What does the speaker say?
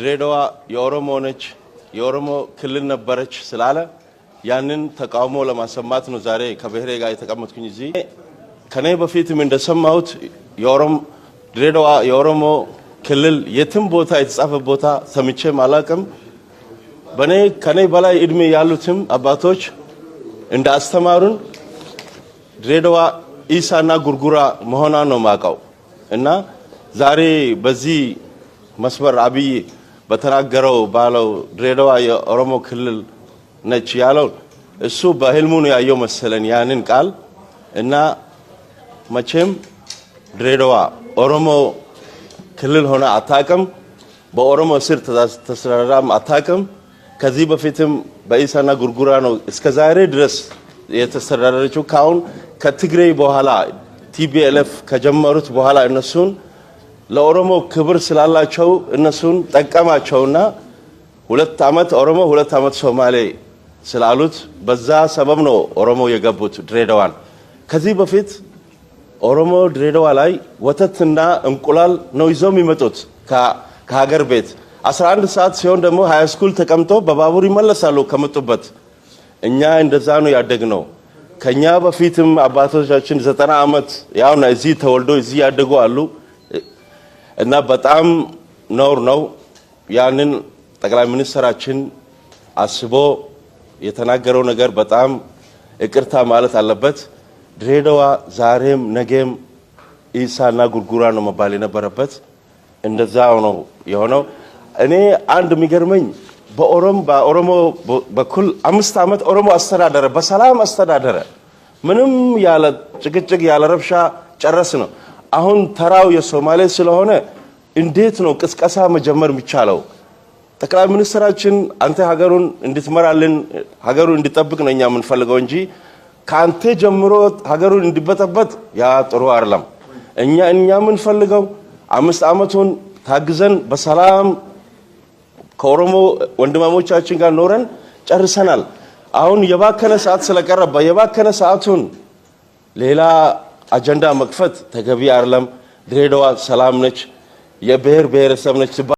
ድሬዳዋ የኦሮሞ ነች የኦሮሞ ክልል ነበረች ስላለ ያንን ተቃውሞ ለማሰማት ነው ዛሬ ከብሔሬ ጋር የተቀመጥኩኝ እዚህ ከኔ በፊትም እንደሰማሁት ድሬዳዋ የኦሮሞ ክልል የትም ቦታ የተጻፈ ቦታ ሰምቼ ማላቀም ከኔ በላይ እድሜ ያሉትም አባቶች እንደ አስተማሩን ድሬዳዋ ኢሳና ጉርጉራ መሆኗ ነው ማቀው እና ዛሬ በዚህ መስመር አብይ በተናገረው ባለው ድሬዳዋ የኦሮሞ ክልል ነች ያለው እሱ በህልሙ ነው ያየው መሰለን ያንን ቃል እና መቼም ድሬዳዋ ኦሮሞ ክልል ሆነ አታቀም በኦሮሞ ስር ተስተዳድራም አታቀም ከዚህ በፊትም በኢሳና ጉርጉራ ነው እስከዛሬ ድረስ የተስተዳደረችው ካሁን ከትግሬይ በኋላ ቲቢኤልኤፍ ከጀመሩት በኋላ እነሱን ለኦሮሞ ክብር ስላላቸው እነሱን ጠቀማቸውና 2 አመት ኦሮሞ 2 አመት ሶማሌ ስላሉት በዛ ሰበብ ነው ኦሮሞ የገቡት ድሬዳዋን ከዚህ በፊት ኦሮሞ ድሬዳዋ ላይ ወተትና እንቁላል ነው ይዘው የሚመጡት ከሀገር ቤት 11 ሰዓት ሲሆን ደግሞ ሃይ ስኩል ተቀምጦ በባቡር ይመለሳሉ ከመጡበት እኛ እንደዛ ነው ያደግነው ከኛ በፊትም አባቶቻችን 90 አመት ያውና እዚህ ተወልዶ እዚህ ያደጉ አሉ እና በጣም ነው ያንን ጠቅላይ ሚኒስትራችን አስቦ የተናገረው ነገር በጣም እቅርታ ማለት አለበት ድሬዳዋ ዛሬም ነገም ኢሳና ጉርጉራ ነው መባል የነበረበት እንደዛው ነው የሆነው እኔ አንድ የሚገርመኝ በኦሮሞ በኩል 5 አመት ኦሮሞ አስተዳደረ በሰላም አስተዳደረ ምንም ያለ ጭቅጭቅ ያለ ረብሻ ጨረስ ነው አሁን ተራው የሶማሌ ስለሆነ እንዴት ነው ቅስቀሳ መጀመር የሚቻለው ጠቅላይ ሚኒስትራችን አንተ ሀገሩን እንድትመራልን ሀገሩን እንድትጠብቅ ነው እኛ የምንፈልገው እንጂ ካንተ ጀምሮ ሀገሩን እንዲበጠበጥ ያ ጥሩ አይደለም እኛ የምንፈልገው 5 አመቱን ታግዘን በሰላም ከኦሮሞ ወንድማሞቻችን ጋር ኖረን ጨርሰናል አሁን የባከነ ሰዓት ስለቀረበ የባከነ ሰዓቱን ሌላ አጀንዳ መክፈት ተገቢ አይደለም ድሬዳዋ ሰላም ነች የብሔር ብሔረሰብ ነች